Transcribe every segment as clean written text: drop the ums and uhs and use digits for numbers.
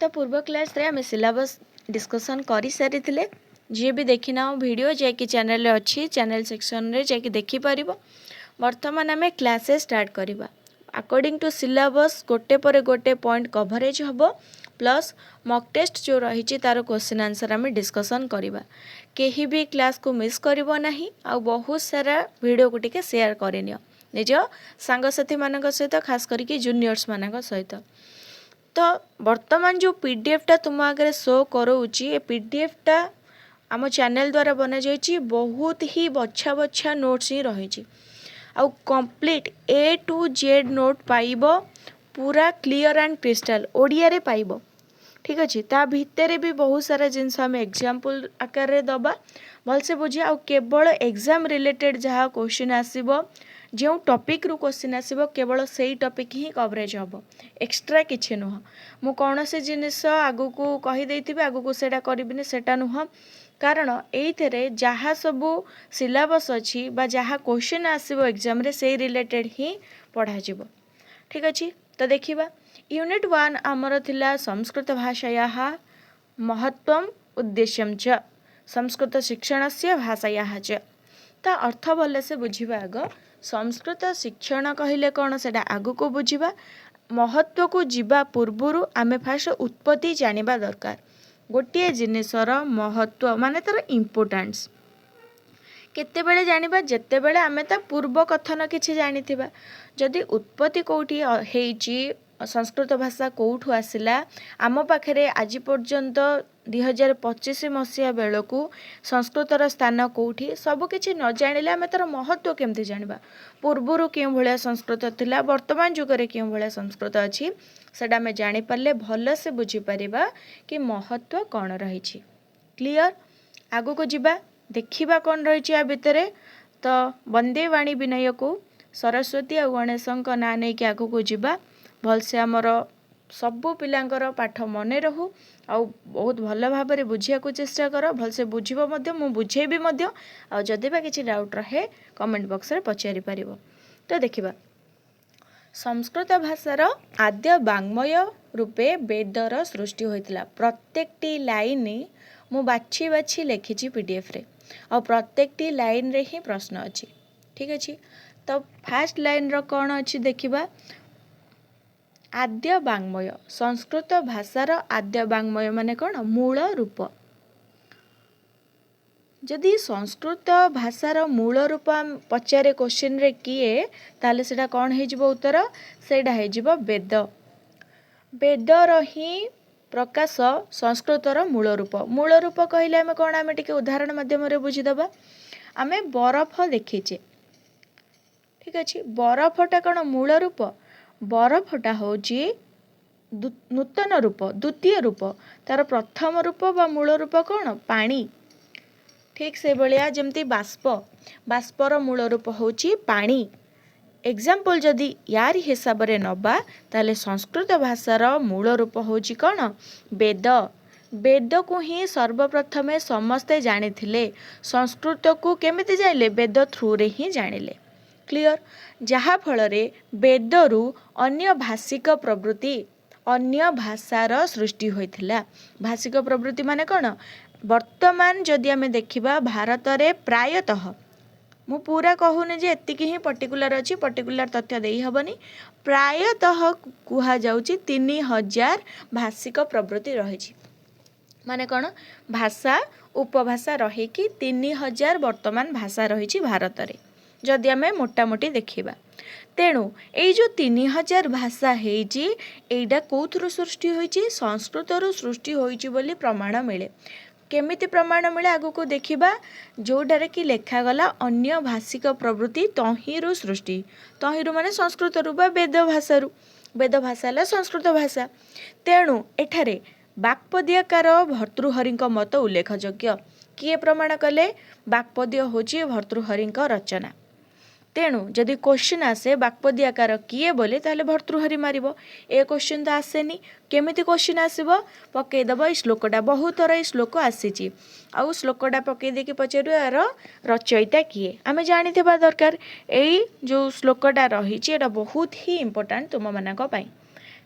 तो पूर्व क्लास रे आम सिलेबस डिस्कसन कर सारी जी भी देखिना वीडियो जाकि चैनल अच्छी चैनल सेक्शन रे जाकि देखि परिबो। वर्तमान आम क्लासेस स्टार्ट करवा अकॉर्डिंग टू सिलेबस गोटे पर गोटे पॉइंट कवरेज हबो प्लस मॉक टेस्ट जो रही तार क्वेश्चन आंसर आम डिस्कसन करवा। केही भी क्लास को मिस करिवो नाही आ बहुत सारा वीडियो को टिके शेयर करनियो निज सांगसाथी मानक सहित खास करके जूनियर्स मानक सहित। तो वर्तमान जो पीडीएफ टा तुम आगे शो करोची ए पीडीएफ टा आम चैनल द्वारा बना जाइए बहुत ही बछा बछा नोट्स ही रही आउ complete A to Z note पाइब पूरा क्लियर एंड क्रिस्टल ओडिया रे पाइब। ठीक अच्छे ता भितर भी बहुत सारा जिनस आम एग्जांपल आकार रे दबा भलसे बुझे आउ केवल एग्जाम रिलेटेड जहाँ क्वेश्चन आसीबो जो टॉपिक रु क्वेश्चन आसीबो केवल सेही टॉपिक ही कवरेज हबो एक्स्ट्रा किछि नुह। मु कौनसी जिनिस आगु को कहि देइथिबे आगु को सेटा करिबिनी सेटा नुह कारण एइथेरे जहाँ सबू सिलेबस अछि बा जहाँ क्वेश्चन आसीबो एग्जाम रे सेही रिलेटेड ही पढ़ा जिवो। ठीक अछि तो देखिबा यूनिट 1 आमर थिला संस्कृत भाषायाः महत्वम उद्देश्यम च संस्कृत शिक्षणस्य भाषायाः च। ता अर्थ भले से बुझिबा आग संस्कृत शिक्षण कहिले कौन से आगु को बुझिबा महत्व को जीवा पूर्वरु आमे फास्ट उत्पत्ति जानिबा दरकार। गोटे जिनिसर महत्व माने तार इम्पोर्टेंस केतेबेले जानिबा जेतेबेले आमे ता पूर्व कथन किछि जानिथिबा। जदि उत्पत्ति कोठी हेइची संस्कृत भाषा कौठु आसिला आम पाखे आज पर्यंत 2025 मसीहा बेलू संस्कृतर स्थान कौटी सबकि न जानिले आम तार महत्व केमती जानिबा पूर्वर क्यों भाया संस्कृत थिला वर्तमान जुगरे क्यों भाया संस्कृत अच्छी सेटा आम जानीपारे भल से बुझीपर कि महत्व कौन रही। क्लियर आगु को जीवा देखा कौन रही भितर तो वंदे वाणी विनय को सरस्वती और गणेश ना नहीं कि आगु को जीवा भलसे आमर सबू पिलांकर पाठ मने रहू आ बहुत भल भाव में बुझिया को चेष्टा कर भलसे बुझिबो मध्य मु बुझेबी मध्य आ जदि बा किछि डाउट रहे कमेंट बॉक्स रे पचारि पारिबो। तो देखिबा संस्कृत भाषार आद्य वाङ्मय रूपे वेदर सृष्टि होइतिला। प्रत्येकटी लाइन मु बाछि बाछि लिखिछि पीडीएफ रे और प्रत्येकटी लाइन रे ही प्रश्न अछि। ठीक अछि तो फास्ट लाइन रो कोन अछि देखिबा आद्य वाङ्मय संस्कृत भाषार आद्य वाङ्मय माने कौन मूल रूप। जदि संस्कृत भाषार मूल रूप पचारे क्वेश्चन रे किए ताले सेटा कौन हे जिवो उत्तर सेटा हे जिवो वेद। वेदर ही प्रकाश संस्कृतर मूल रूप कहले आमे कौन आमे टिके उदाहरण माध्यम रे बुझीदबा आमे बरफ देखिचे। ठीक अछि बरफटा कौन मूल रूप बरफटा होची नूतन रूप द्वितीय रूप तार प्रथम रूप बा मूल रूप कौन पानी। ठीक से भलिया जेमती बाष्प बाष्पर मूल रूप होची पानी। एग्जाम्पल जदि यार हिसाब रे नबा ताले संस्कृत भाषार मूल रूप होची कौन वेद। वेद को ही सर्वप्रथमे समस्ते जानिथिले संस्कृत को केमिति जानिले वेद थ्रू रे ही जानिले। क्लियर जहा फलरे वेदरू अन्य भाषिक प्रवृत्ति अन्य भाषार सृष्टि होइथिला। भाषिक प्रवृत्ति माने कौन वर्तमान जदि आमे देखिबा भारत रे प्रायतः मु पूरा कहूनी जे एतिकी ही पर्टिकुलर अच्छी पर्टिकुलर तथ्य देई हबनी प्रायतः कुहा जाउची 3000 भाषिक प्रवृत्ति रही माने कौन भाषा उपभाषा रही कि 3000 वर्तमान भाषा रही भारत रे जदि आमे मोटामोटी देखिबा। तेणु ये जो 3000 भाषा हेइची एइडा कोथुरु सृष्टि होइची संस्कृतरु सृष्टि होइची बोली प्रमाण मिले। केमिति प्रमाण मिले आगु को देखिबा जोडारे कि लेखा गला अन्य भाषिक प्रवृत्ति तहिरु सृष्टि तहिरु माने संस्कृतरु बा वेद भाषा ला संस्कृत भाषा। तेणु एठारे बाक्पदीयकार भर्तृहरिଙ୍କ मत उल्लेखयोग्य किए प्रमाण कले बाक्पदीय होची भर्तृहरिଙ୍କ रचना। तेणु जदि क्वेश्चन आसे बाक्पदी आकार किए बोले ताहले भर्तृहरि मारिबो ए क्वेश्चन तो आसेनी केमिति क्वेश्चन आसीबो पकेदब ए श्लोकटा बहुत थर ए श्लोक आसीची आउ श्लोकटा पकई देकी पचारू यार रचयिता किए आमे जानिथिबा दरकार। एई जो श्लोकटा रहीची एटा बहुत ही इंपोर्टेंट तुम मानक पई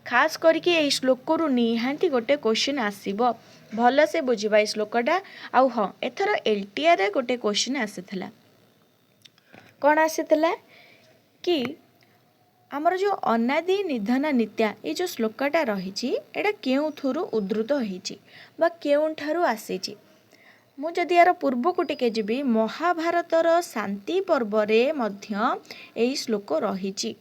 खास करके ये श्लोक रु निहांती गोटे क्वेश्चन आसीबो भल से बुझिबा श्लोकटा आउ हाँ एथर एलटीआर रे गोटे क्वेश्चन आसीथिला कौन आसीथिला कि आमर जो अनादि निधन नित्या ये जो श्लोकटा रही एटा केउथुरु उद्धृत होईची बा केउठारु आसीची मु जदि यार पूर्व को टिके जीवी महाभारतर शांति पर्व रे मध्य एई श्लोक रही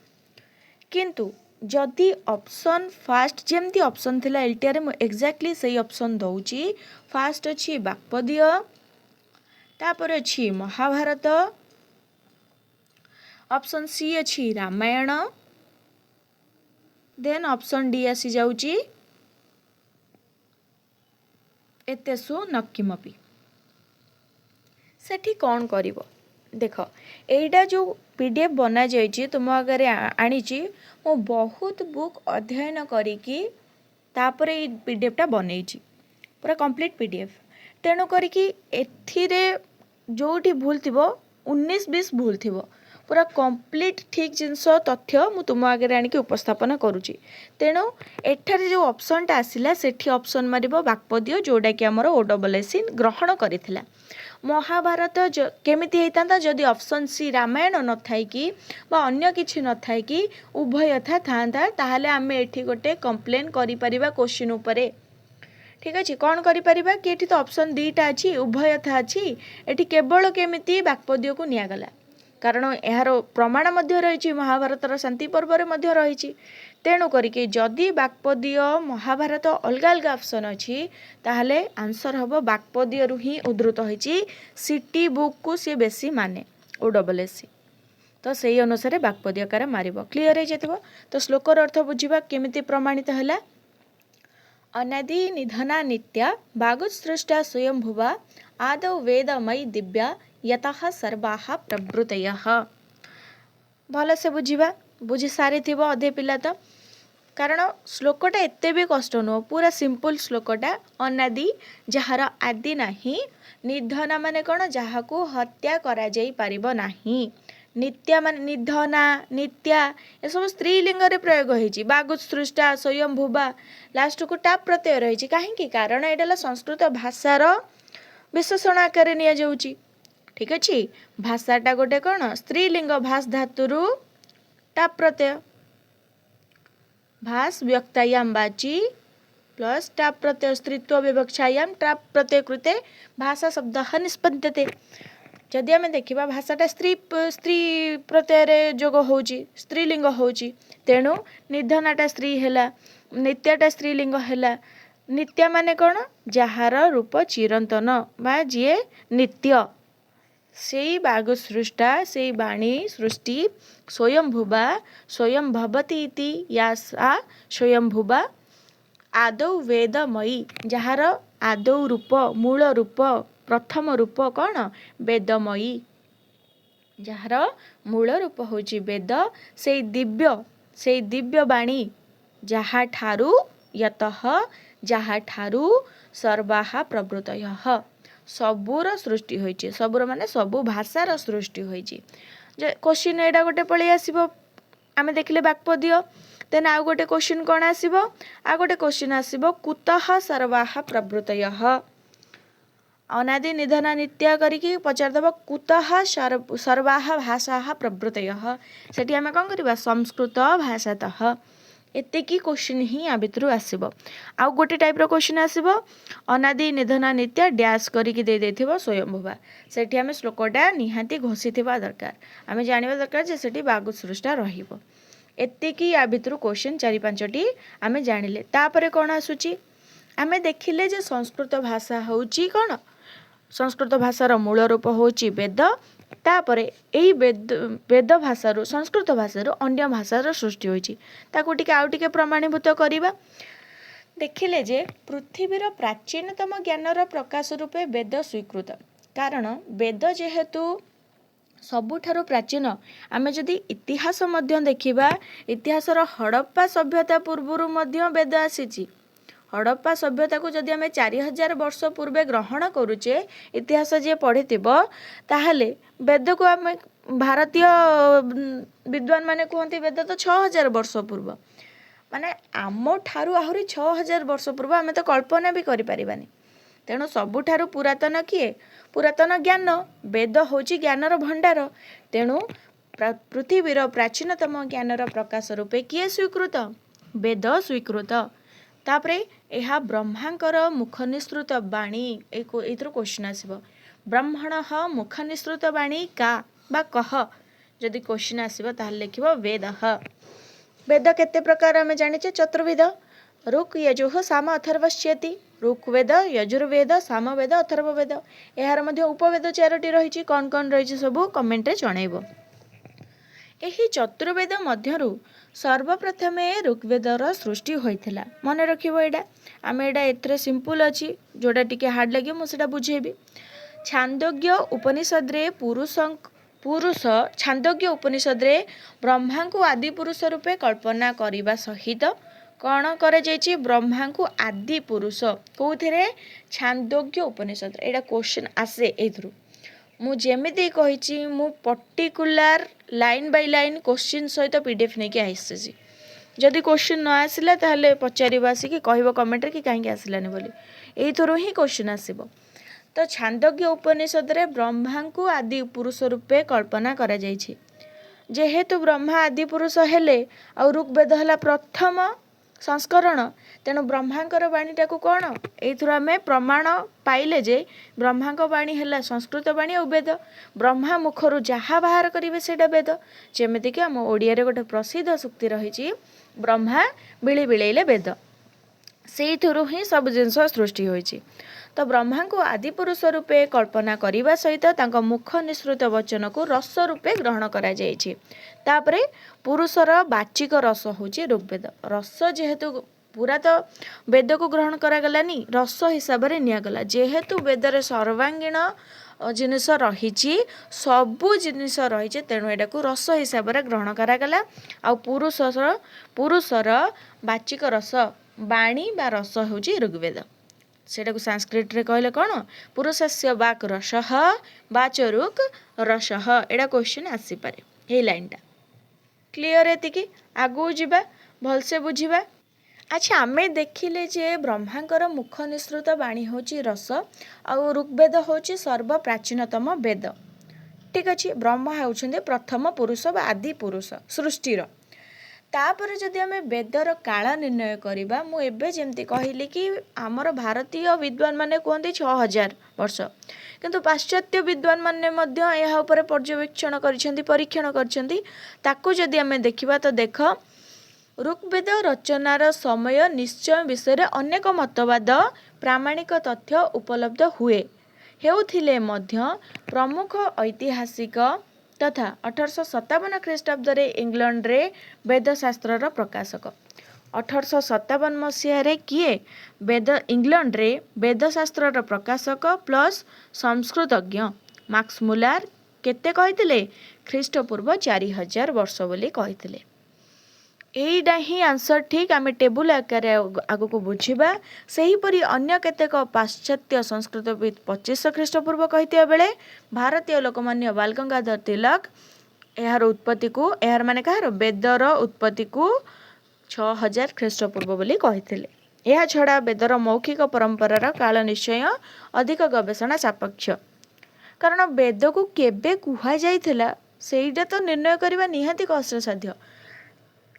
किंतु जदि ऑप्शन फास्ट जेमती ऑप्शन थिला एलटीआर मु एक्जाक्टली सही ऑप्शन दउची फास्ट अछि बाक्पदीय तापर अछि महाभारत ऑप्शन सी अछि रामायण देन ऑप्शन डी आसी जाउची एतेसु नक्कीमपि सेठी कौन करिवो देख एटा जो पीडीएफ बना जाइए तुम अगर आनीची मो बहुत बुक अध्ययन करिकी तापर ये पीडीएफटा बनईची पूरा कंप्लीट पीडीएफ तेणु करिकी एथिरे जोठी भूल थिबो 19-20 भूल थिबो पूरा कंप्लीट ठीक जिनस तथ्य मु तुम आगे आनिकी उपस्थापन करुची तेणु एठारे जो ऑप्शनटा आसिला सेठी ऑप्शन मारिबो बाक्पदीय जोटा कि हमर ओडब्ल्यूएससी ग्रहण करिथिला महाभारत केमिति हेतांता जदि ऑप्शन सी रामायण न थाई कि बा अन्य किछि न थाई कि उभय था थांता ताहाले आमे एठी गोटे कंप्लेन करि परिबा क्वेश्चन उपरे ठीक अछि कोन करि परिबा कि एठी तो ऑप्शन दीटा अछि उभय था अछि एठी केवल केमिति बाक्पदीय को निया गला कारण यार प्रमाण मध्य रही महाभारतर शांति पर्व रे मध्य रही तेणु करिके जदि बाक्पदीय महाभारत अलग अलग ऑप्शन अच्छी ताहले आंसर हम बाक्पदीय रु ही उद्धृत होईची सिटी बुक को सी बेसी माने ओडब्ल्यूएससी तो सही अनुसार बाक्पदीय कार मारिबो क्लियर हो जाइतबो तो श्लोकर अर्थ बुझिबा केमिति प्रमाणित हला अनादि निधना नित्या बागुत्सृष्टा स्वयंभुवा आदौ वेदमयी दिव्या यतः सर्वाः प्रवृतयः भल से बुझिबा बुझी सारी थिबो अधे पिला तो कारण श्लोकटा एते भी कष्ट नुह पूरा सिंपल श्लोकटा अनादि जहार आदि नाही निधना माने कौन जहाको हत्या करा जाई परिबो नाही नित्या माने निधना नित्या ये सब स्त्रीलिंग रे प्रयोग होईची बागुत्सृष्टा स्वयंभुवा लास्ट को टाप प्रत्यय रही कहीं कारण एटा संस्कृत भाषार विशेषण आकार निया जाउची ठीक अच्छे भाषाटा गोटे कौन स्त्रीलिंग भास धातुरु टाप प्रत्यय भास व्यक्तायाम बाची प्लस टाप प्रत्यय स्त्रीत्व विवक्षायाम टाप प्रत्यय कृते भाषा शब्द निष्पद्यते जदि आम देखा भाषाटा स्त्री प्रत्यय रे जोग होची स्त्रीलिंग होची तेणु निधनाटा स्त्री हैला नित्याटा स्त्रीलिंग हैला नित्या माने कौन जहार रूप चिरंतन बा जीए नित्य से बागुसृष्टा से बाणी सृष्टि स्वयंभुवा स्वयं भवती इति यासा स्वयंभुवा आदौ वेदमयी जहार आदौ रूप मूल रूप प्रथम रूप कौन वेदमयी जहार मूल रूप होची वेद से दिव्य बाणी जहा ठारू यतः जहा ठारू सर्वाहा प्रवृतयः सबूर सृष्टि होईची सबूर माने सबू भाषार सृष्टि होईची जे क्वेश्चन एडा गोटे पळै आसीबो आमे देखले बाक्पदीय देन आउ गोटे क्वेश्चन कोन आसीबो आ गोटे क्वेश्चन आसीबो कुतः सर्वाः प्रवृतयः अनादि निधना नित्या करिकी पचार दबो कुतः सर्वाः भाषाः प्रवृतयः सेठी आमे कोन करबा संस्कृत भाषातः एतिकी क्वेश्चन ही आ भितरु आसीबो आउ गोटे टाइप रो क्वेश्चन आसीबो अनादि निधना नित्या डैश करिकी दे देथिबो स्वयंभुवा सेठी आमे श्लोकटा निहाती घोषिथिबा दरकार आमे जानिबा दरकार जे सेठी बागुसृष्टा रहिबो एतिकी आ भितरु क्वेश्चन 4-5टी आमे जानिले तापरे कोन आसुची आमे देखिले जे संस्कृत भाषा होची कोन संस्कृत भाषार मूल रूप होची वेद तापरे एई वेद भाषारू संस्कृत भाषारू अन्य भाषार सृष्टि होईची ताकू टिके आउ टिके प्रमाणीभूत करिबा देखिले जे पृथ्वीर प्राचीनतम ज्ञानर प्रकाश रूपे वेद स्वीकृत कारण वेद जेहेतु सबुठारु प्राचीन आमे जदि इतिहास मध्य देखिबा इतिहासर हड़प्पा सभ्यता पूर्वरु मध्य वेद आसीची हड़प्पा सभ्यता को जदि आमे 4000 वर्ष पूर्वे ग्रहण करूचे इतिहास जे पढ़िथिबो ताहले वेद को आमे भारतीय विद्वान माने कहते वेद तो 6000 वर्ष पूर्व माने आम ठारू आहुरी 6000 वर्ष पूर्व आम तो कल्पना भी करें। तेणु सबुठारु पुरातन किए? पुरातन ज्ञान। वेद होची ज्ञानर भंडार। तेणु पृथ्वीर प्राचीनतम ज्ञानर प्रकाश रूपे किए स्वीकृत? वेद स्वीकृत। तापरे यह ब्रह्मांकर मुख निसृत बाणी एथुरु क्वेश्चन आसीबो। ब्रह्मणः मुख निसृत बाणी का बा कह जदि क्वेश्चन आसीबो ताहले लिखिबो वेदः। वेद केते प्रकार आमे जानिचे? चतुर्विध। ऋक् यजुः साम अथर्वश्चेति। ऋग्वेद, यजुर्वेद, सामवेद, अथर्ववेद। यार मध्य उपवेद 4टी रही। कौन कौन रही सबू कमेंट रे जणैबो। एही चतुर्वेद मध्यरु सर्वप्रथमे ऋग्वेदर सृष्टि होइथिला। मन रखिबो एडा। आमे एडा एथरे सिंपल अछि, जोडा टिके हार्ड लागि मु सेटा बुझेबी। छांदोग्य उपनिषद रे पुरुष छांदोग्य उपनिषद रे ब्रह्मा को आदि पुरुष रूपे कल्पना करिबा सहित कौन करे जाइछि? ब्रह्मा को आदि पुरुष कोउथिरे? छांदोग्य उपनिषद। एडा क्वेश्चन आसे एथुरु। मु जेमिति कहिछि मु particular line by line question सहित पीडीएफ नेकी आइछि। जदि क्वेश्चन न आसिला ताहले पचारिबा आसी कि कहबो कमेंट रे कि काहे आसिलानी बोली। एथुरु ही क्वेश्चन आसीबो। तो छांदोग्य उपनिषद रे ब्रह्मा को आदि पुरुष रूपे कल्पना करा जाइछि। जेहेतु ब्रह्मा आदि पुरुष हेले आ ऋग्वेद हला प्रथम संस्करण, तेणु ब्रह्मांकर बाणीटा को कौन एथुरु आमे प्रमाण पाइले जे ब्रह्मांक बाणी है संस्कृत बाणी और वेद। ब्रह्मा मुखर जहाँ बाहर करेंगे सेटा वेद। जेमिति कि आम ओडिया गोटे प्रसिद्ध सूक्ति रही, ब्रह्मा बिली बिलेइले वेद। से ही सब जिनस सृष्टि होइछि। तो ब्रह्मा को आदि पुरुष रूपे कल्पना करने सहित तांको मुख निसृत वचन को रस रूपे ग्रहण करा जाइछि। तापरे पुरुषर बाचिक रस होछि ऋग्वेद। रस जेहेतु पूरा तो वेद को ग्रहण करागलानी, रस हिसाब से निगला। जेहेतु वेदर सर्वांगीण जिनिस रही, सबू जिनिस रही, तेणु एटा को रस हिसाब से ग्रहण करागला। आ पुरुषर बाचिक रस बाणी बा रस होछि ऋग्वेद। सेटा को संस्कृत रे कहले कौन? पुरुषस्य वाक रसः वाचरुक रसः। एटा क्वेश्चन आसी पारे। हे लाइनटा क्लियर एतिकी। आगु जीवा भलसे बुझिबा। अच्छा, आमे देखिले जे ब्रह्मांकर मुख निसृत बाणी होची रस और ऋग्वेद होची सर्व प्राचीनतम वेद। ठीक अछि। ब्रह्मा होउछन्ते प्रथम पुरुष बा आदि पुरुष सृष्टिर। तापर जदि आमे वेदर काल निर्णय करिबा, मु एबे जेमती कहिली कि हमर भारतीय विद्वान माने कहते 6000 वर्ष, किंतु पाश्चात्य विद्वान माने मध्य एहा उपरे पर्यवेक्षण करिसेंती, परीक्षण करिसेंती। ताकू जदि आमे देखिबा तो देख ऋग्वेद रचनार समय निश्चय विषय अनेक मतवाद प्रामाणिक तथ्य उपलब्ध हुए हेउथिले मध्य प्रमुख ऐतिहासिक तथा 1857 ख्रीष्टाब्द इंग्लैंड रे वेदशास्त्र प्रकाशक 1857 मसीह किए वेद इंग्लैंड रे वेदशास्त्र प्रकाशक प्लस संस्कृतज्ञ मार्क्स मुलर केते कहिथिले? ख्रीष्टपूर्व 4000 वर्ष बोली कहिथिले। एईटा ही आंसर ठीक। आमे टेबुल आकार आगु को बुझिबा। सेहीपरि अन्य केतेक पाश्चात्य संस्कृतविद 2500 ख्रीष्टपूर्व कहिथिया बेले भारतीय लोकमान्य बाल गंगाधर तिलक यार उत्पत्ति को यार माने कहार वेदर उत्पत्ति को 6000 ख्रीष्टपूर्व बोली कहिथिले। यह छड़ा वेदर मौखिक परंपरार काल निश्चय अधिक गवेषणा सापेक्ष। कारण वेद को केबे कुहा जाइथिला सेईटा तो निर्णय करबा निहाती कष्टसाध्य।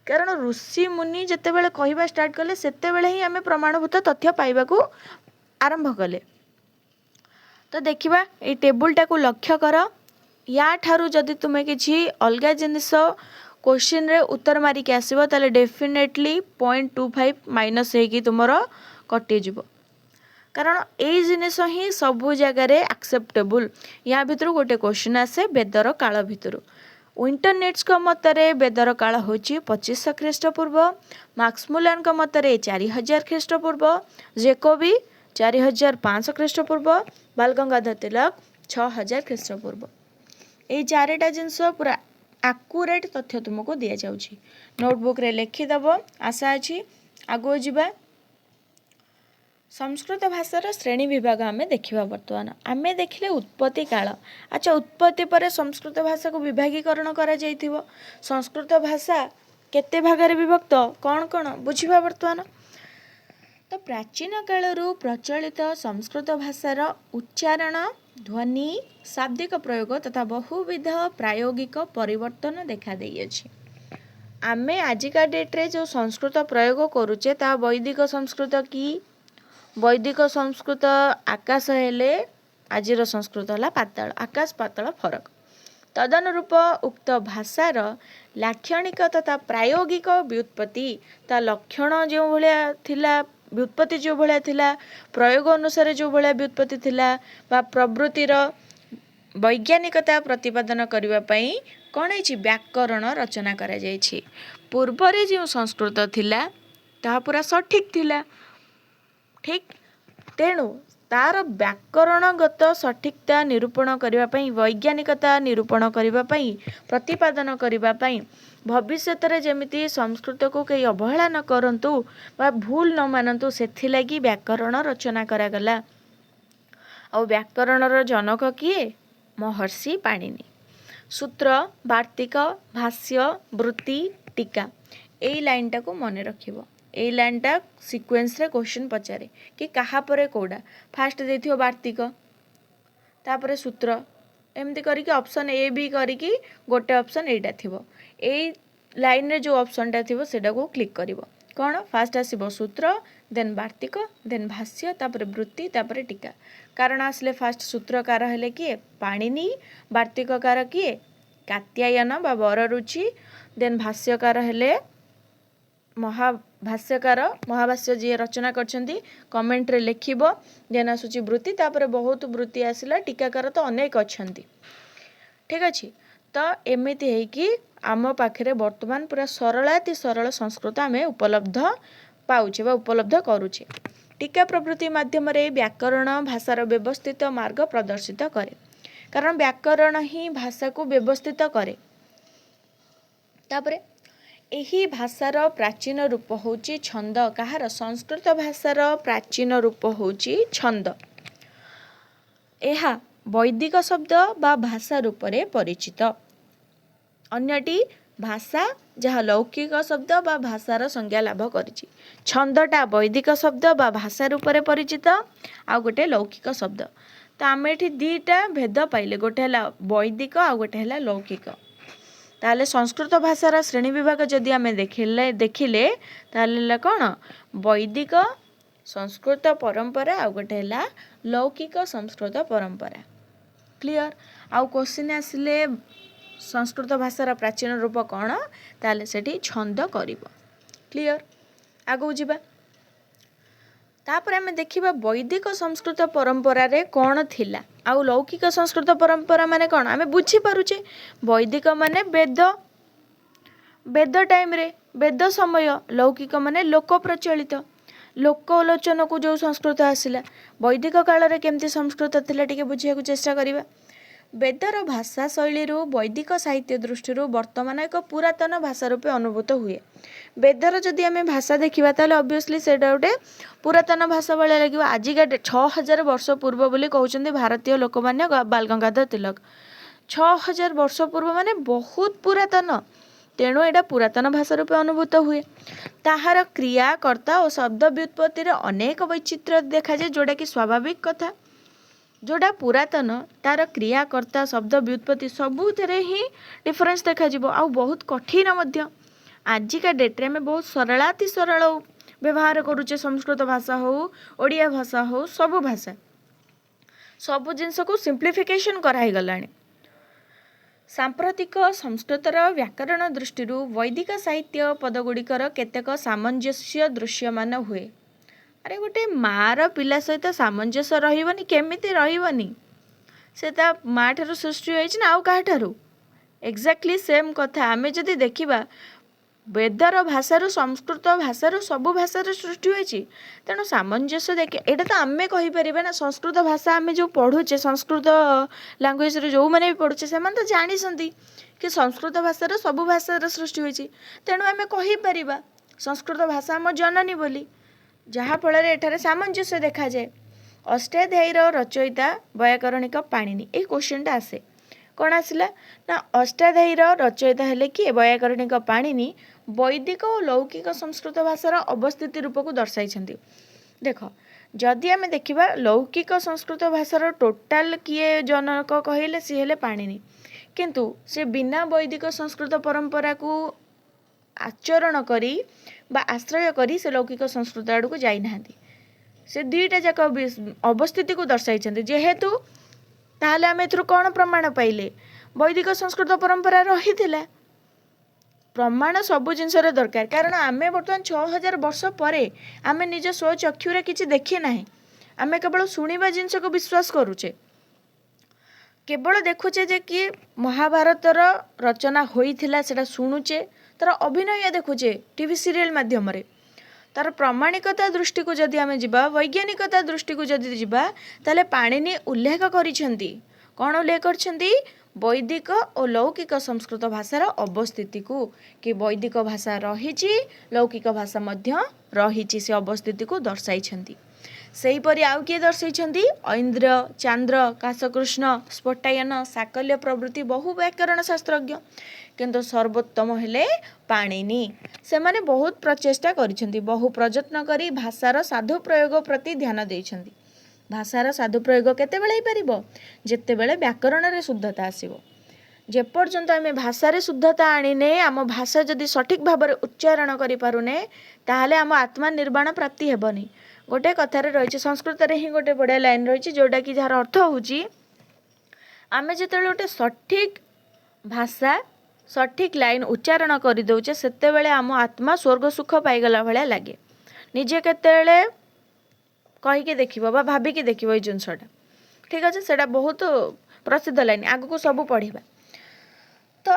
कारण ऋषि मुनि जिते बेले कहवा स्टार्ट कले सेते बेले ही आमे प्रमाणभूत तथ्य पाइबा को आरंभ कले। तो देखिबा ए टेबुलटा को लक्ष्य कर। या ठारू जदि तुमे किछि अलगा जिनिस क्वेश्चन रे उत्तर मारी के आसीबो ताले डेफिनेटली 0.25 माइनस हेकी तुमरो कटि जिवो। कारण ए जिनिस ही सबु जगह रे एक्सेप्टेबल। या भितरु गोटे क्वेश्चन आसे वेदर काल भितरु। इंटरनेट्स को मतरे वेदर काल होची 2500 ख्रीष्टपूर्व, मार्क्स मुलर को मतरे 4000 ख्रीष्टपूर्व, जेकोबी 4500 ख्रीष्टपूर्व, बाल गंगाधर तिलक 6000 ख्रीष्टपूर्व। ये चारिटा जिनस पूरा एक्यूरेट तथ्य तुमको दिया जाउची। नोटबुक रे लिखिदब। आशा अछि आगो जिबा। संस्कृत भाषार श्रेणी विभाग आमे देखिबा। वर्तमान आमे देखिले उत्पत्ति काल। अच्छा, उत्पत्ति पर संस्कृत भाषा को विभागीकरण करा जाइथिबो। संस्कृत भाषा केते भागरे विभक्त कौन कौन बुझिबा वर्तमान। तो प्राचीन कालरू प्रचलित संस्कृत भाषार उच्चारण ध्वनि शाब्दिक प्रयोग तथा बहुविध प्रायोगिक परिवर्तन देखा देइअछि। आमे आजिका डेट्रे जो संस्कृत प्रयोग करुचे ता वैदिक संस्कृत कि वैदिक संस्कृत आकाश हेले आजिर संस्कृत है पाताल आकाश पाताल फरक। तदनुरूप उक्त भाषार लाक्षणिक तथा प्रायोगिक व्युत्पत्ति ता लक्षण जो भाया थिला व्युत्पत्ति जो भाया थिला प्रयोग अनुसार जो भाया व्युत्पत्ति थिला बा प्रवृत्तिर वैज्ञानिकता प्रतिपादन करने पई कौन है व्याकरण रचना करा जायछि। पूर्वरे जो संस्कृत थिला ता पूरा सठिक थिला ठीक तेणु तार व्याकरणगत सठिकता निरूपण करने वैज्ञानिकता निरूपण करने प्रतिपादन करने भविष्य जमिति संस्कृत को कई अवहेला न करंतु बा भूल न मानतु से लगी व्याकरण रचना करागला। और व्याकरणर जनक किए महर्षि पाणिनि। सूत्र वार्तिक भाष्य वृत्ति टीका यही लाइन टाको मन रखिबो। यही लाइन टा सीक्वेंस रे क्वेश्चन पचारे कि कहा परे कोडा फास्ट देथियो वार्तिक तापरे सूत्र एमती करके ऑप्शन ए बी करके गोटे ऑप्शन एटा थिबो। एई लाइन रे जो ऑप्शन टा थिबो सेटा को क्लिक करिवो कौन फास्ट आसीबो सूत्र देन वार्तिक देन भाष्य तापरे वृत्ति तापरे टीका। कारण आसले फास्ट सूत्रकार हेले किए पाणिनि वार्तिककार किए कात्यायन बा वररुचि देन भाष्यकार हेले महाभाष्यकार महाभाष्य जी रचना करछंती कमेंट रे लिखिबो। देन आसुची वृत्ति तापरे बहुत वृत्ति आसिला टीकाकार तो अनेक अछंती ठीक अछि। तो एमिति है कि आम पाखरे वर्तमान पूरा सरलाति सरल संस्कृत आमे उपलब्ध पाउछे बा उपलब्ध करूछे। टीका प्रवृत्ति माध्यम रे व्याकरण भाषार व्यवस्थित मार्ग प्रदर्शित करे कारण व्याकरण ही भाषा को व्यवस्थित करे। तापरे एही भाषार प्राचीन रूप होची छंद कहार संस्कृत भाषार प्राचीन रूप होची छंद। एहा वैदिक शब्द बा भाषा रूप रे परिचित। अन्यटी भाषा जहाँ लौकिक शब्द बा भाषार संज्ञा लाभ करिछि। छंदटा वैदिक शब्द बा भाषा रूप रे परिचित आ गोटे लौकिक शब्द। तो आमे एठी दीटा भेद पाइले गोटे हला वैदिक आ गोटे हला लौकिक। ताले संस्कृत भाषार श्रेणी विभाग जदि आमे देखिले ताले कौन वैदिक संस्कृत परंपरा आ गोटे हला लौकिक संस्कृत परंपरा क्लियर। आउ क्वेश्चन आसिले संस्कृत भाषार प्राचीन रूप कौन ताले सेठी छंद करिवो क्लियर। आगो जिबा तापर आमे देखिबा वैदिक संस्कृत परंपरा रे कौन थिला आउ लौकिक संस्कृत परंपरा माने कौन आमे बुझी पारुचे। वैदिक माने वेद वेद टाइम रे वेद समय लौकिक माने लोक प्रचलित लोकलोचन को जो संस्कृत आसिला। वैदिक काल रे केमती संस्कृत थिला टिके बुझिया को चेष्टा करिबा। वेदर भाषा शैली वैदिक साहित्य दृष्टि वर्तमान एक पुरातन भाषा रूपे अनुभूत हुए। वेदर जदि आमे भाषा देखिबा ताले ऑब्वियसली सेटा गोटे पुरातन भाषा भाया लगे। आजिका 6000 वर्ष पूर्व बोली कहउछन्ती भारतीय लोकमान्य बाल गंगाधर तिलक। 6000 वर्ष पूर्व माने बहुत पुरातन तेणु एटा पुरातन भाषा रूपे अनुभूत हुए। ताहार क्रिया कर्ता और शब्द व्युत्पत्ति रे अनेक वैचित्र्य देखा जाए जोड़ा कि स्वाभाविक कथा। जोड़ा पुरातन तार क्रियाकर्ता शब्द व्युत्पत्ति सबुथिरे ही डिफरेंस देखा जिवो आ बहुत कठिन मध्य। आजिका डेट्रे में बहुत सरलाति सरल व्यवहार करुचे संस्कृत भाषा हो ओडिया भाषा हो सबु भाषा सबु जिनस को सिंप्लिफिकेशन कराई गलानी। सांप्रतिक संस्कृतर व्याकरण दृष्टि वैदिक साहित्य पदगुड़िकर केतेक सामंजस्य दृश्यमान हुए। अरे गोटे मार पिला सहित सामंजस्य रहिबनी केमिति रहिबनी से ता माँ ठारू सृष्टि होइछि ना आउ काहा ठारू एक्जाक्टली सेम कथा। आमे जदि देखिबा वेदर भाषारू संस्कृत भाषारू सबु भाषार सृष्टि होइछि तेणु सामंजस्य देखे एटा तो आमे कहि परिबा ना। संस्कृत भाषा आमे जो पढ़ुचे संस्कृत लैंग्वेज रे जो माने भी पढ़ुचे से तो जानिसंती कि संस्कृत भाषार सबु भाषार सृष्टि होइछि तेणु आमे कहि परिबा संस्कृत भाषा हम जननी बोली जहाँ फल एठारे सामंजस्य देखा जाए। अष्टाध्यायीर रचयिता वैयाकरणिक पाणिनि ए क्वेश्चनटा आसे कौन आसला ना अष्टाध्यायीर रचयिता हेले कि वैयाकरणिक पाणिनि वैदिक और लौकिक संस्कृत भाषार अवस्थिति रूप को दर्शाई। देख जदि आम देखा लौकिक संस्कृत भाषार टोटाल किए जनक कहले सी हेले पाणिनि, किंतु से बिना वैदिक संस्कृत परंपरा को आचरण करी बा आश्रय करी से लौकिक संस्कृत आड़ को जाई नाहांती। से दुईटा जाक अवस्थिति को दर्शाई जेहेतु ताहले आम एथुरु कौन प्रमाण पाइले वैदिक संस्कृत परंपरा रही प्रमाण सबु जिनस दरकार, कारण आम बर्तमान 6000 वर्ष पर आम निज स्वचक्षुरे किसी देखी ना, आम केवल शुणा जिनस को विश्वास करुचे, केवल देखुचे जे कि महाभारतर रचना होइथिला सेटा शुणुचे, तार अभिनय देखुचे टीवी सीरियल माध्यम रे, तार प्रामाणिकता दृष्टि को जदि आम जा वैज्ञानिकता दृष्टि को जदि जा ताले पाणिनि उल्लेख करिसेंती। कौन उल्लेख करछंती? वैदिक और लौकिक संस्कृत भाषार अवस्थिति को, कि वैदिक भाषा रही लौकिक भाषा मध्य रही से अवस्थिति को दर्शाई। सेहीपरि आउ किए दर्शाई? ऐन्द्र, चांद्र, काशकृष्ण, स्फोटायन, साकल्य प्रभृति बहु व्याकरण शास्त्रज्ञ, किंतु सर्वोत्तम हेले पाणिनि। से माने बहुत प्रचेष्टा करिसेंती, बहु प्रयत्न करी भाषार साधु प्रयोग प्रति ध्यान देइसेंती। भाषार साधु प्रयोग केतेबेले हो पारिबो? जेतेबेले व्याकरण रे शुद्धता आसीबो। जेपर्यंत आम भाषार शुद्धता आनीने, आम भाषा जदि सठिक भाव में उच्चारण करि पारुने, ताहले आम आत्मा निर्वाण प्राप्ति हेबनी। गोटे कथार रही संस्कृत रे ही गोटे बढ़िया लाइन रही जोटा कि जार अर्थ होउची, आमे जेतेबेले गोटे सठिक भाषा सठिक लाइन उच्चारण कर दौचे सेतेबेले आम आत्मा स्वर्ग सुख पाईगला भाया लगे। निजे केतेबेले कहीकि देखिबो बा भाबिकी देखिबो ए जिनसटा, ठीक अच्छे, सेटा बहुत प्रसिद्ध लाइन, आगु को सब पढ़िबा। तो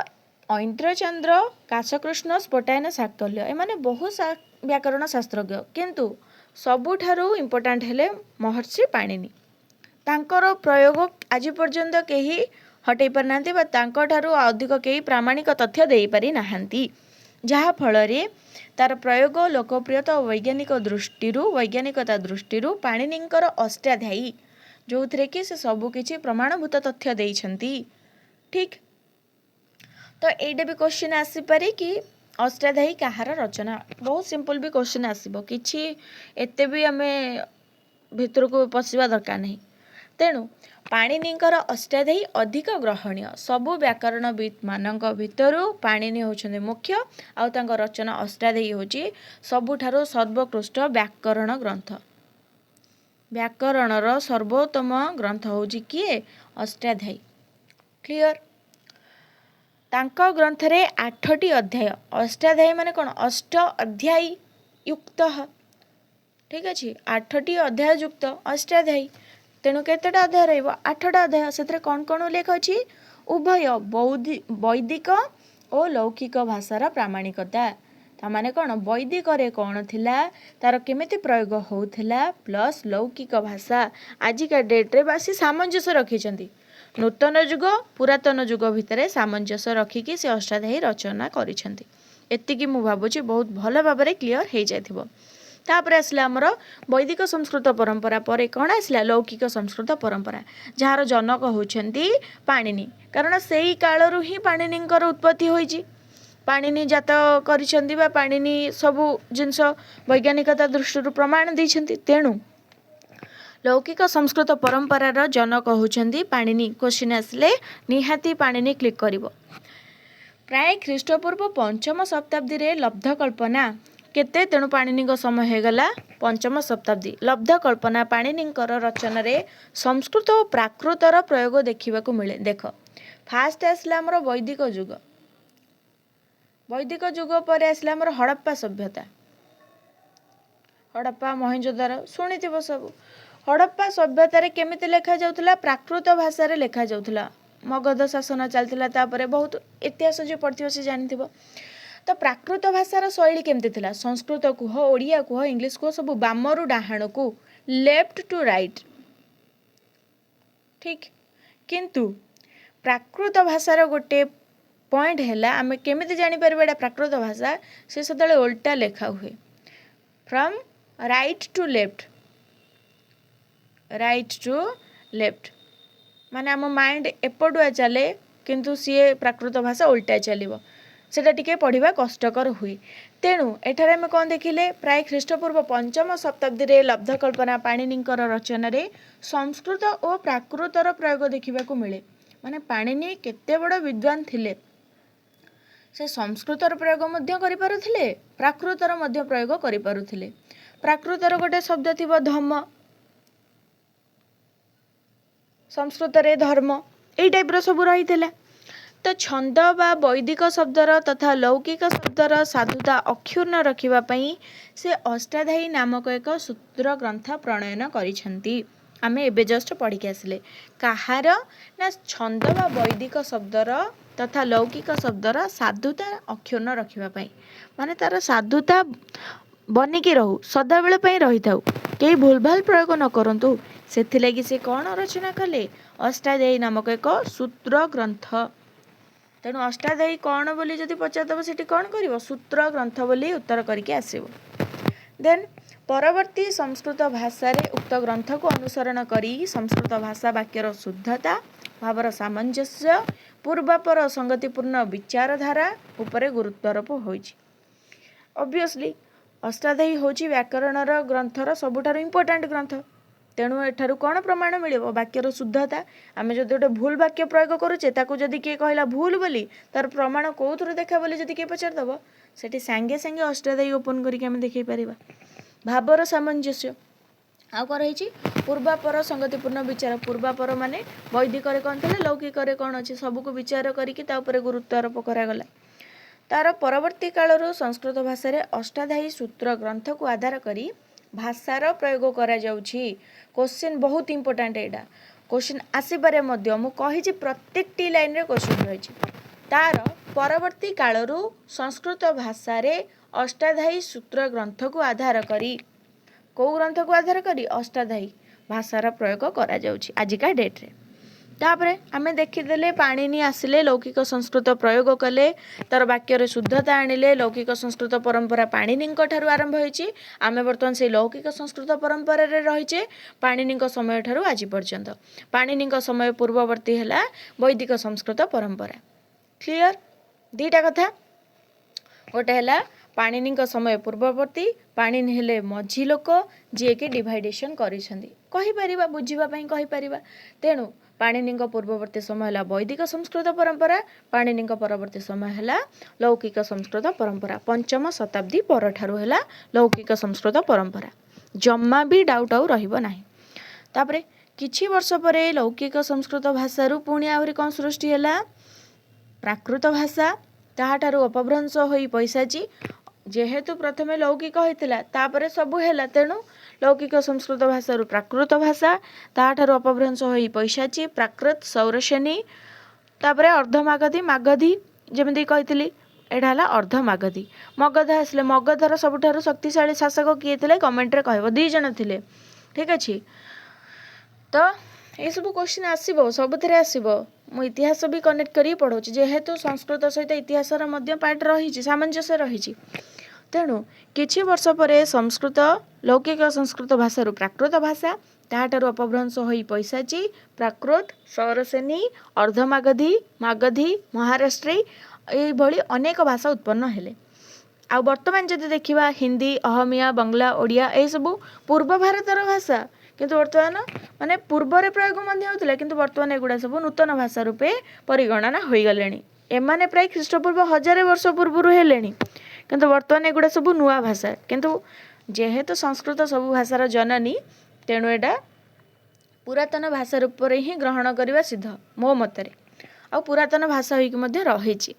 ऐन्द्र, चंद्र, काशकृष्ण, स्फोटायन, साकल्य एमाने बहुत व्याकरण शास्त्रज्ञ, किंतु सबुठारु इम्पोर्टांट हेले महर्षि पाणिनि। तांकर प्रयोग आज पर्यंत केही हटै पारि नाहांती बा तांको ठारु अधिक केही प्रामाणिक तथ्य देई पारि नाहांती, जहा फलरे तार प्रयोग लोकप्रियता और वैज्ञानिकता दृष्टि पाणिनिंकर अष्टाध्यायी जो थे कि से सबुकिछि प्रमाणभूत तथ्य देइछंती। ठीक, तो एटा भी क्वेश्चन आसीपारे कि अष्टाध्यायी कहार रचना, बहुत सिंपल भी क्वेश्चन आसीबो, किछि एते भी आमे भितर को पशिबा दरकार नहीं। तेणु पाणिनिंकर अष्टाध्यायी अधिक ग्रहणीय, सबु व्याकरणविद मानक भितरु पाणिनि होउछन्ते मुख्य, आउ तांकर रचना अष्टाध्यायी होची सबुठारु सर्वोत्कृष्ट व्याकरण ग्रंथ। व्याकरणर सर्वोत्तम ग्रंथ होची किए? अष्टाध्यायी। क्लियर? तांका ग्रंथरे 8टी अध्याय, अष्टाध्यायी माने कोन? अष्ट अध्यायी युक्त, ठीक अछि, 8टी अध्याय युक्त अष्टाध्यायी। तेणु केतेटा अध्याय रहिबो? 8टा अध्याय। सेतरे कोन कोन उल्लेख अछि? उभय वैदिक और लौकिक भाषार प्रामाणिकता, तामाने कोन? वैदिक रे कोन थिला, तार केमिति प्रयोग होउथिला, प्लस लौकिक भाषा आजिका डेट रे बासी सामंजस्य रखिछंती। नूतन युग पुरातन युग भितरे सामंजस्य रखिकी से अष्टाध्यायी रचना करिछंती। एतिकी मु भाबुची बहुत भल भाव में क्लियर हो जाइथिबो। तापर आसला आमर वैदिक संस्कृत परंपरा पर कौन आसला? लौकिक संस्कृत परंपरा, जार जनक होउछंती पाणिनि, कारण सेई कालरु ही पाणिनिंकर उत्पत्ति होईची। पाणिनि जात करिछंती बा पाणिनि सबु जिनस वैज्ञानिकता दृष्टि प्रमाण दैछंती। तेणु लौकिक संस्कृत परंपरार जनक होउछंती पाणिनि। क्वेश्चन आसले निहाती पाणिनि क्लिक करिवो। प्राय ख्रीष्टपूर्व 5म शताब्दी रे लब्ध कल्पना केते? तेणु पाणिनि समय हो गला 5म शताब्दी। लब्ध कल्पना पाणिनिंकर रचना रे संस्कृत और प्राकृतर प्रयोग देखा मिले। देख, फास्ट आसला हमर वैदिक युग, वैदिक युग पर आसला हमर हड़प्पा सभ्यता, हड़प्पा मोहेंजोदारो शुणिथिबो सब। हड़प्पा सभ्यता रे केमिति लेखा जाउथला? प्राकृत भाषा रे लेखा जाउथला। मगध शासन चलथिला, तापरे बहुत इतिहास जो पढ़थिबो से जानिथिबो। तो प्राकृत भाषार शैली केमती थिला? संस्कृत कुह, ओडिया कुह, इंग्लिश कुह, सब बामरु डाहाण को, लेफ्ट टू राइट, ठीक। किंतु प्राकृत भाषार गोटे पॉइंट हैला, आमे केमिति जानि परबा एटा प्राकृत भाषा? से सदले उल्टा लेखा हुए, from right to left, right to left, माने आम माइंड एपटुआ चले, किंतु सी प्राकृत भाषा उल्टा चलिबो। सेटा टिके पढ़िबा कष्टकर हुए। तेणु एठारे आमे कौन देखिले प्राय ख्रीष्टपूर्व 5म शताब्दी रे लब्धकल्पना पाणिनिकर रचना रे संस्कृत और प्राकृतर प्रयोग देखिबाकू मिले। माने पाणिनि केते बड़ विद्वान थिले, से संस्कृतर प्रयोग मध्य करि पारुथिले, प्राकृतर मध्य प्रयोग करि पारुथिले। प्राकृतर गोटे शब्द थिबो धम्म, संस्कृत रे धर्म, एई टाइप रो सब रहिथिला। तो छंद बा वैदिक शब्दर तथा लौकिक शब्दर साधुता अक्षुण्ण रखिबा पई से अष्टाध्यायी नामक एक सूत्र ग्रंथ प्रणयन करिसेंती। आमे एबे जस्ट पढ़ी के आसिले कहार ना छंद बा वैदिक शब्दर तथा लौकिक शब्दर साधुता अक्षुण्ण रखिबा पई, माने तार साधुता बनिकी रहू, सदाबेले पई रही थाउ, केही भूल भाल प्रयोग न करंतु। सेथिलागि से कौन रचना कले अष्टाध्यायी नामक एक सूत्र ग्रंथ। तेणु अष्टाध्यायी कौन बोली जदि पचारदब सेठी कौन करिवो सूत्र ग्रंथ बोली उत्तर करके आसिबो। देन परवर्ती संस्कृत भाषा रे उक्त ग्रंथ को अनुसरण करी संस्कृत भाषा वाक्यर शुद्धता, भावर सामंजस्य, पूर्वापर संगतिपूर्ण विचारधारा उपरे गुरुत्वारोप होइछि। ऑब्वियसली अष्टाध्यायी होछि व्याकरणर ग्रंथर सबुठारु इंपोर्टेंट ग्रंथ। तेणु एठारु कौन प्रमाण मिलिबो वाक्यर शुद्धता। आमे जदि गोटे भूल वाक्य प्रयोग करूचे ताकू जदि किए कहला भूल बोली तार प्रमाण कोउथुरु देखा बोली जदि किए पचार दबो सेठी सांगे सांगे अष्टाध्यायी ओपन करिके आमे देखै परिबा। भावर सामंजस्य आउ कौन रही पूर्वापर संगतिपूर्ण विचार। पूर्वापर माने वैदिक कौन थे, लौकिक कौन अच्छे, सबको विचार करके गुरुत्वारोप करागला। तार परवर्ती कालरू संस्कृत भाषा रे अष्टाध्यायी सूत्र ग्रंथ को आधार करी भाषार प्रयोग करा जाउछि। क्वेश्चन बहुत इंपोर्टेंट एडा, क्वेश्चन आसीपारे मध्य मु कहिछि प्रत्येक टी लाइन रे क्वेश्चन रहिछि। तार परवर्ती कालरू संस्कृत भाषा रे अष्टाध्यायी सूत्र ग्रंथ को आधार करी, को ग्रंथ को आधार करी अष्टाध्यायी भाषार प्रयोग करा जाउछि आजिका डेट रे। तापरे आमे देखिदेले पाणिनि आसिले लौकिक संस्कृत प्रयोग कले, तार वाक्यर शुद्धता आनिले। लौकिक संस्कृत परंपरा पाणिनिଙ୍କ ठारू आरंभ होइछि। आमे वर्तमान से लौकिक संस्कृत परंपरा रे रहिछे पाणिनिଙ୍କ समय ठारू आज पर्यंत। पाणिनिଙ୍କ समय पूर्ववर्ती हैला वैदिक संस्कृत परंपरा। क्लियर दीटा कथा, गोटे हैला पाणिनिଙ୍କ समय पूर्ववर्ती, पाणिनि हेले मझी लोक जे के डिवाइडेशन करिसंदी, कहि परिबा बुझिबा पई कहि परिबा। तेणु पाणिनिଙ୍କ पूर्ववर्ती समय हैला वैदिक संस्कृत परंपरा, पाणिनिଙ୍କ परवर्ती समय हैला लौकिक संस्कृत परंपरा। 5म शताब्दी पर ठारू हैला लौकिक संस्कृत परंपरा, जम्मा भी डाउट आउ रहिबो नाही। तापरे किछि वर्ष परे लौकिक संस्कृत भाषारू पुणी आहुरी कौन सृष्टि हैला प्राकृत भाषा। ताहाठारू अपभ्रंश होई पैसाची, जेहेतु प्रथमे लौकिक होइतिला तापरे सबु हैला, तेणु लौकिक संस्कृत भाषारू प्राकृत भाषा, ताहाठारू अपभ्रंश होई पैसाची, प्राकृत, सौरसेनी, तापरे अर्धमागधी, मागधी जेमिति कहितली एडा हला अर्धमागधी। मगध आसले, मगधर सबुठारू शक्तिशाली शासक किए थिले कमेंट रे कहबो, 2 जण थिले। ठीक अछि, तो ये सब क्वेश्चन आसीबो, सबुथरे आसीबो। मु इतिहास भी कनेक्ट करी पढ़ौछि, जेहेतु संस्कृत सहित इतिहासर मध्य पार्ट रहिछि, सामंजस्य रहिछि। तेणु किछि वर्ष परे संस्कृत लौकिक संस्कृत भाषारू प्राकृत भाषा, ताहाठारू अपभ्रंश होई पैसाची, प्राकृत, सौरसेनी, अर्धमागधी, मागधी, महाराष्ट्री एई भली अनेक भाषा उत्पन्न हेले। आ वर्तमान जदि देखिबा हिंदी, अहमिया, बंगला, ओडिया ए सब पूर्व भारतर भाषा, किंतु वर्तमान माने पूर्व रे प्रयोग मध्य होतले, किंतु वर्तमान एगुडा सब नूतन भाषा रूपे परिगणना होई गलेनी। एमाने प्राय ख्रीष्टपूर्व 1000 वर्ष पूर्वरु हेलेनी, किंतु वर्तमान एगुडा सब नुआ भाषा। किंतु जेहेतु संस्कृत सब भाषार जननी, तेणु एडा पुरातन भाषा रूप रे ही ग्रहण करबा सिद्ध मो मतरे। आ पुरातन भाषा होइक मध्य रहिछि।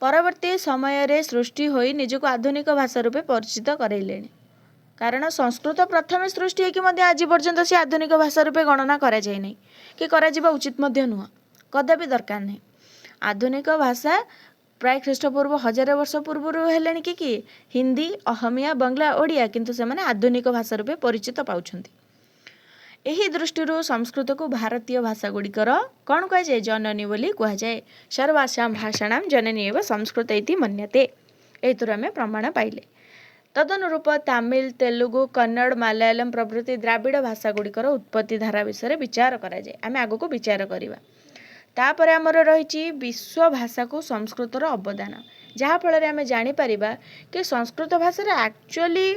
परवर्ती समय रे सृष्टि होई निजको आधुनिक भाषा रूपे परिचित करैलेनी। कारण संस्कृत प्रथम सृष्टि होइक मध्य आज पर्यंत से आधुनिक भाषा रूपे गणना करा जाय नै, कि करा जिबा उचित मध्य नुह, कदापि दरकार नै। आधुनिक भाषा प्राय ख्रीष्टपूर्व 1000 वर्ष पूर्व हेलेनी कि हिंदी, अहमिया, बंगला, ओडिया, किंतु से माने आधुनिक भाषा रूपे परिचित पाउछंती। एही दृष्टिरू संस्कृत को भारतीय भाषा गुड़िकर कौन कह जाए जननी बोली कह जाए। सर्वासां भाषाणां जननी एव संस्कृत इति मन्यते। एतुर आमे प्रमाण पाइले। तदनुरूप तमिल, तेलुगु, कन्नड़, मलयालम प्रभृति द्राविड़ भाषा गुड़िकर उत्पत्ति धारा विषय विचार करा जाए। आमे आगो को विचार करिबा। तापर आमर रहिछि विश्व भाषा को संस्कृतर अवदान, जहाँफल आम जापर कि संस्कृत भाषा एक्चुअली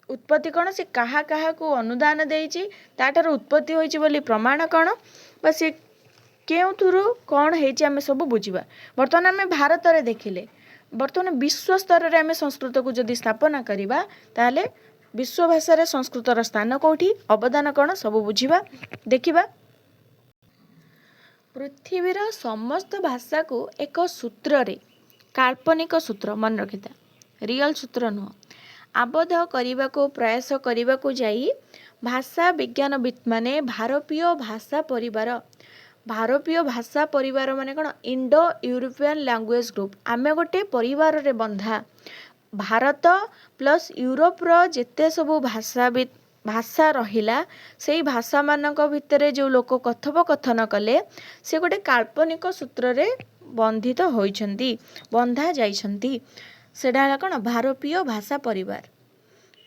उत्पत्ति कौन सी क्या को अनुदान देती ताठार उत्पत्ति होती प्रमाण कौन बा सी केउथुरु कौन होती आम सब बुझा। बर्तमान आम भारत में देखिले बर्तमान विश्व स्तर में आम संस्कृत को जदि स्थापना करवा ताहले विश्व भाषा संस्कृतर स्थान कौटी अवदान कौन सब बुझा देखा। पृथ्वीर समस्त भाषा को एक सूत्र रे काल्पनिक सूत्र मन रखिता रियल सूत्र नुह आबद्ध करने को प्रयास करने को जाई भाषा विज्ञानविद माने भारतीय भाषा परिवार माने कौन इंडो यूरोपियन लैंग्वेज ग्रुप आमे गोटे परिवार रे बंधा भारत प्लस यूरोप रो जेते सब भाषा रहिला से भाषा मानक भितर जो लोक कथोपकथन कले से गोटे काल्पनिक सूत्र रे बंधित होइछंती बंधा जाइछंती सेडा कौन भारतीय भाषा परिवार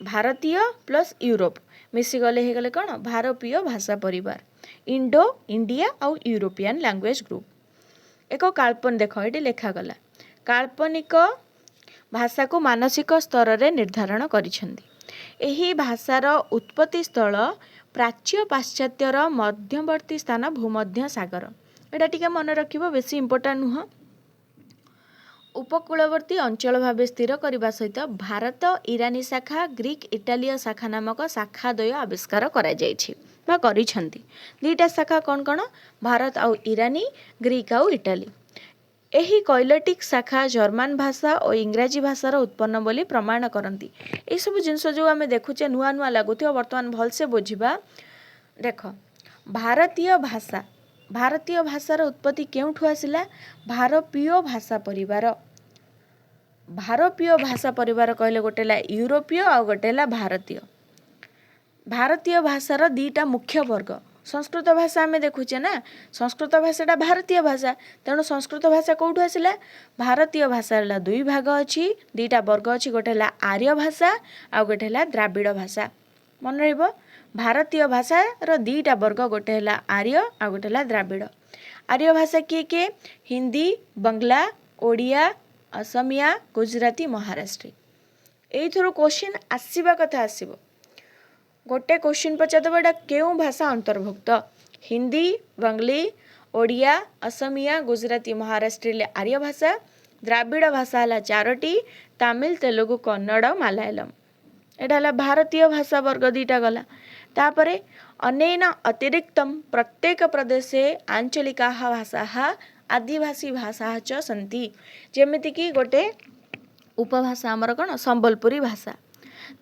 भारतीय प्लस यूरोप मिसीगले हो गले कौन भारतीय भाषा परिवार इंडो इंडिया आउ यूरोपियन लैंग्वेज ग्रुप एक काल्पनिक देख ये लिखागला काल्पनिक भाषा को मानसिक स्तर रे निर्धारण करिसेंती। एही भाषार उत्पत्ति स्थल प्राच्य पाश्चात्यर मध्यवर्ती स्थान भूमध्य सागर एटा टिके मन रखिबो बेसी इंपोर्टेंट नुह उपकूलवर्ती अंचल भाव स्थिर करने सहित भारत ईरानी शाखा ग्रीक इटालीय शाखा नामक शाखा द्वय आविष्कार करा जायछि बा करिसेंती। दुईटा शाखा कौन कौन भारत आउ ईरानी ग्रीक आउ इटाली एही कैलेटिक शाखा जर्मान भाषा और इंग्राजी भाषार उत्पन्न बोली प्रमाण करती। ये सब जिनस जो आम देखुचे नुआ नुआ लगुथ बर्तमान भलसे बुझा देख भारतीय भाषार उत्पत्ति केउठु आसिला भारतीय भाषा परिवार कहले गोटे ला यूरोपीय आ गोटे ला भारतीय भाषार दीटा मुख्य वर्ग संस्कृत भाषा आम देखुचे ना संस्कृत भाषाटा भारतीय भाषा तेणु संस्कृत भाषा कौटू आसिला भारतीय भाषा दुई भाग अच्छी दीटा वर्ग अच्छी गोटे ला आर्य भाषा आ गोटे ला द्राविड़ भाषा मन रहिबो भारतीय भाषार दीटा वर्ग गोटे है आर्य आ गोटे है द्राविड़। आर्य भाषा किए किए हिंदी बंगला ओडिया असमिया गुजराती महाराष्ट्री एइथरो क्वेश्चन आसीबा कथा आसीबो गोटे क्वेश्चन पचारदेव एटा केउं भाषा अंतर्भुक्त हिंदी बंगली ओडिया असमिया गुजराती महाराष्ट्री आर्य भाषा द्राविड़ भाषा है चारोटी तमिल तेलुगु कन्नड़ मलयालम एटा भारतीय भाषा वर्ग दीटा गला। तापरे अनेन अतिरिक्तम प्रत्येक प्रदेशे आंचलिका भाषा आदिवासी भाषा च सन्ति जेमिति कि गोटे उपभाषा आमर कौन संबलपुरी भाषा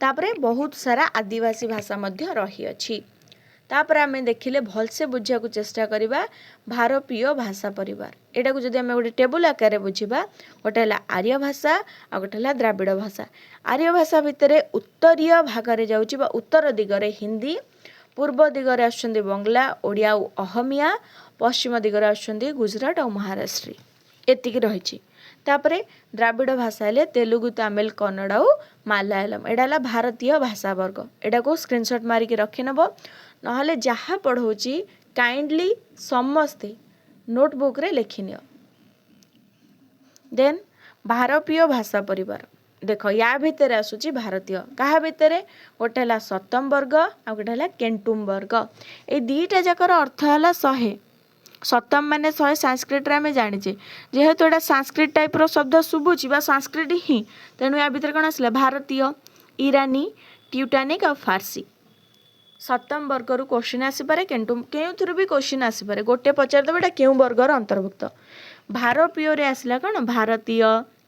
तापरे बहुत सारा आदिवासी भाषा मध्य रही अछि। तापर आम देखिले भलसे बुझा को चेष्टा करिबा भारतीय भाषा परिवार एटा को जदि आम गोटे टेबुल आकार बुझिबा गोटे है आर्य भाषा आ गोटे है द्राविड़ भाषा। आर्य भाषा भितर उत्तरीय भागरे जाउछि बा उत्तर दिगरे हिंदी पूर्व दिगरे आछन्ती बंगला ओडिया और अहमिया पश्चिम दिगरे आछन्ती गुजरात और महाराष्ट्री एतिकी रहिछि। तापरे द्राविड़ भाषा हेले तेलुगु तमिल कन्नड़ और मलयालम एटा भारतीय भाषा वर्ग एटा को स्क्रीनशॉट मारिक रखि नब नहले जहाँ पढ़ौछि काइंडली समस्ते नोटबुक रे लिखिनियो। देन भारतीय भाषा परिवार देख या भितर आसुची भारतीय क्या भितर गोटे है सतम वर्ग आ गोटे है केंटुम वर्ग ए दीटा जाकर अर्थ है 100 सतम माने 100 संस्कृत आम जाचे जेहेतु एटा संस्कृत टाइप रो शब्द शुभुची बा संस्कृत ही तेणु या भितर कौन आसला भारतीय ईरानी ट्यूटानिक और फारसी। सतम वर्ग रु क्वेश्चन आसीपारे केंटुम केउथुरु भी क्वेश्चन आसीपारे गोटे पचारदेव एटा केउ वर्गर अंतर्भुक्त भारतीय रे आसला कौन भारतीय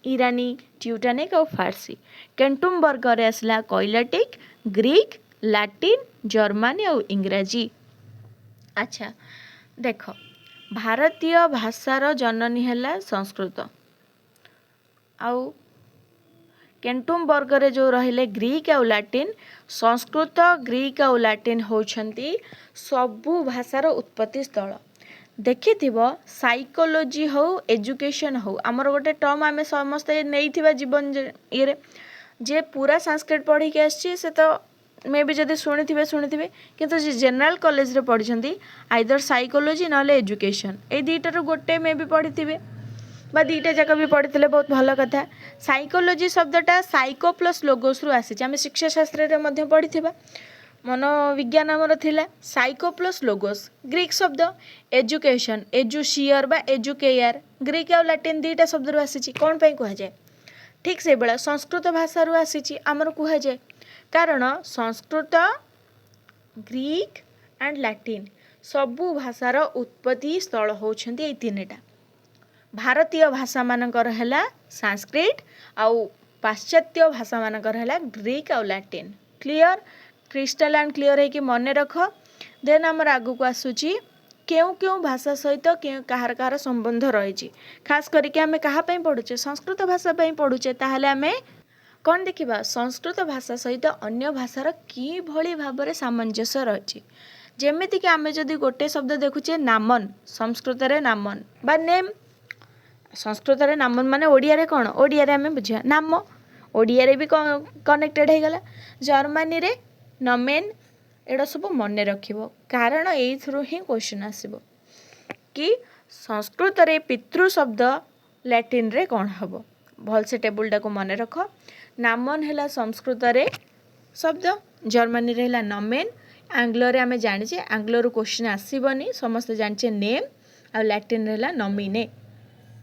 ईरानी ट्यूटानिक और फारसी। केंटुम वर्ग रे आसला कैलेटिक ग्रीक लैटिन जर्मनी और इंग्राजी। अच्छा देख भारतीय भाषार जननी है संस्कृत आउ केंटुम वर्ग रे जो रहिले ग्रीक और लैटिन संस्कृत ग्रीक और लैटिन होउछंती सबु भाषार उत्पत्ति स्थल। देखि साइकोलोजी हो एजुकेशन हो आमर गोटे टर्म आम समस्ते नहीं जीवन ये जे पूरा संस्कृत पढ़ी के आसी से तो मे भी जदि शुणी किंतु जनरल कॉलेज रे पढ़ी आइदर साइकोलोजी ना एजुकेशन ए दुईटार गोटे मे भी पढ़ी बा दीटा जाक भी पढ़ी बहुत भल कथा। साइकोलोजी शब्दटा साइको प्लस लोगोस रु आसी आम शिक्षाशास्त्र में पढ़ी मनोविज्ञान आमर थिला साइको प्लस लोगोस ग्रीक शब्द एजुकेशन एजुशियर बा एजुकेयर ग्रीक और लाटिन दीटा शब्द रु आसी कौन पे कह जाए ठीक से बेला संस्कृत भाषा रु आसी आमर कह जाए कारण संस्कृत ग्रीक एंड लाटिन सबू भाषार उत्पत्ति स्थल होछंती ए तीनटा भारतीय भाषा मानकर है संस्कृत आउ पाश्चात्य भाषा मानकर है ग्रीक और Latin clear crystal and clear है कि मन रख देन आमर आगु को आसूची क्यों क्यों भाषा सहित कहार कहार संबंध रही खास करके आम क्या पढ़ुचे संस्कृत भाषा पढ़ुचे ताहले आमे कौन देखा संस्कृत भाषा सहित अन्य भाषार कि भाव में सामंजस्य रही जमीक आम जदि गोटे शब्द देखुचे नामन संस्कृत रे नामन बा नेम संस्कृत रे नामन माने ओडिया रे कौन ओडिया रे आमे बुझिया नाम ओडिया रे भी कनेक्टेड हो गला जर्मनी रे नमेन एड़ा सब मन रखिबो कारण एथरू ही क्वेश्चन आसीबो कि संस्कृत रे पितृ शब्द लैटिन रे कौन हबो भल से टेबुल को मन रख नामन है संस्कृत रे शब्द जर्मनी रे है नमेन आंग्ल रे आमे जानिचे आंग्ल रु क्वेश्चन आसीबनी समस्त जानिचे नेम आ लैटिन रे है नॉमिने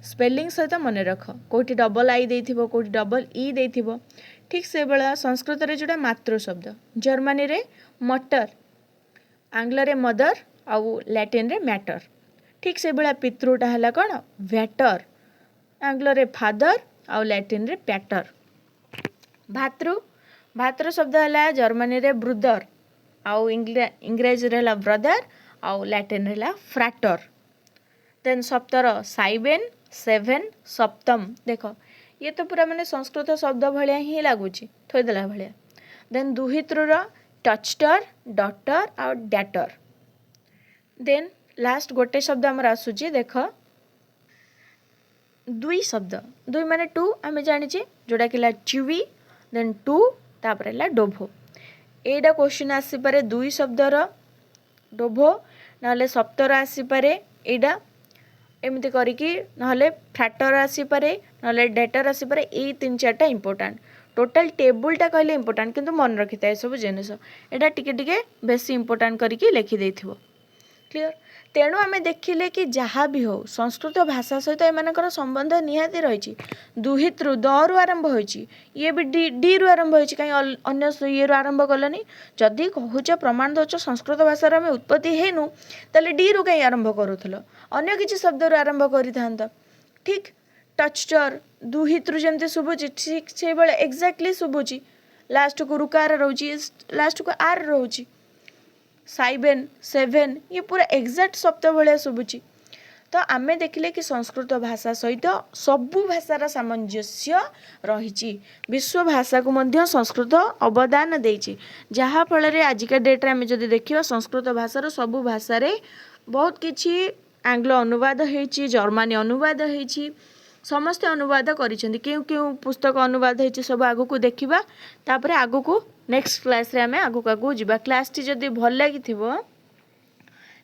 स्पेलिंग सहित मन रख कोठी डबल आई देथिबो कोठी डबल ई देथिबो ठीक से बेला संस्कृत रे जोड़ा मातृ शब्द जर्मनी रे मटर आंग्ल रे मदर आउ लैटिन रे मैटर ठीक से बेला पितृटा है कौन वैटर आंग्ल रे फादर आउ लैटिन रे पैटर भातृ भातृ शब्द है जर्मनी रे ब्रुदर आउ इंग्रेजी रे ब्रदर आउ लैटिन रे फ्रैटर देन सप्तर साइबेन सेवेन सप्तम देख ये तो पूरा माने संस्कृत शब्द भाया ही लगुच थोदेला भाया देन दुहितृर टचटर डटर और डैटर देन लास्ट गोटे शब्द आमर आसूची देख दुई शब्द दुई माने टू आम जाचे जोड़ा कि च्युवी देन टू तापर है डोभो एटा क्वेश्चन आसीपे दुई शब्दर डोभो ना सप्तर आसीपे एटा एमती करिकी नहले फ्रैटर आसीपे ना डेटर आसीपे ये तीन चार्टा इंपोर्टाट टोटाल टेबुलटा कहले इंपोर्टाट किंतु मन रखी था सब जिनस एटा टिके टिके बेसी इंपोर्टाट करके लिखिदे क्लियर तेणु आम देखिले कि जहाँ भी हो संस्कृत भाषा सहित एमानकर संबंध निहाती रही दुहितृ द रु आरंभ होइछि ये भी डी रु आरंभ होइछि कहीं अन्य ये रु आरंभ कलनी जदि कहूच प्रमाण दौच संस्कृत भाषार आम उत्पत्ति हेनु ताले डी रु कहीं आरंभ करूथलो अन्य किसी शब्द रु आरंभ करिथांत ठीक टचर दुहितृ जमती शुभुची ठीक से बेले एक्जाक्टली शुभुची लास्ट को रुकार रोची लास्ट को आर रोची साइबेन सेवेन ये पूरा एक्जाक्ट शब्द भाया शुभुची तो आमे देखिले कि संस्कृत भाषा सहित सबु भाषार सामंजस्य रही विश्व भाषा को मध्य संस्कृत अवदान देछि जहाँ फल आजिका डेट्रे आम जदि देखिबा संस्कृत भाषार सबु भाषा रे बहुत किछि आंग्ल अनुवाद होइछि जर्मनी अनुवाद होइछि समस्ते अनुवाद करिसेंती क्यों क्यों पुस्तक अनुवाद होइछि सब आगु को देखिबा तापरे आगु को नेक्स्ट क्लास रे आमे आगु आगु जिबा क्लास टी जदि भल लागि थिबो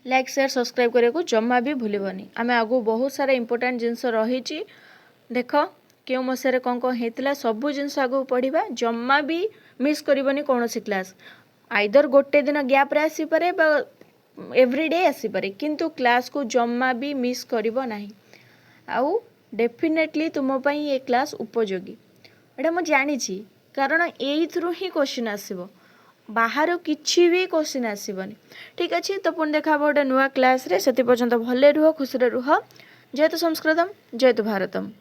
लाइक शेयर सब्सक्राइब करिया को जम्मा भी भूलिबनी आमे आगु बहुत सारा इंपोर्टेंट जिंस रहिछि देख क्यों मसेरे कौन कौन हेतला सबु जिंस आगु पढ़िबा जम्मा भी मिस करिबनी कोनोसी क्लास आइदर गोटे दिन गैप रे आसी पारे बा एवरीडे आसी पारे किंतु क्लास को जम्मा भी मिस करिबो नाही आउ डेफिनेटली तुम पई ये क्लास उपयोगी एटा मु जानि छी कारण एइथ्रु ही क्वेश्चन आसीबो बाहर किछि भी क्वेश्चन आसीबनी ठीक अछि तो पुन देखा गोटे नुआ क्लास रे सेति पर्यंत भले रुह खुशी रुह जयतु संस्कृतम जयतु भारतम।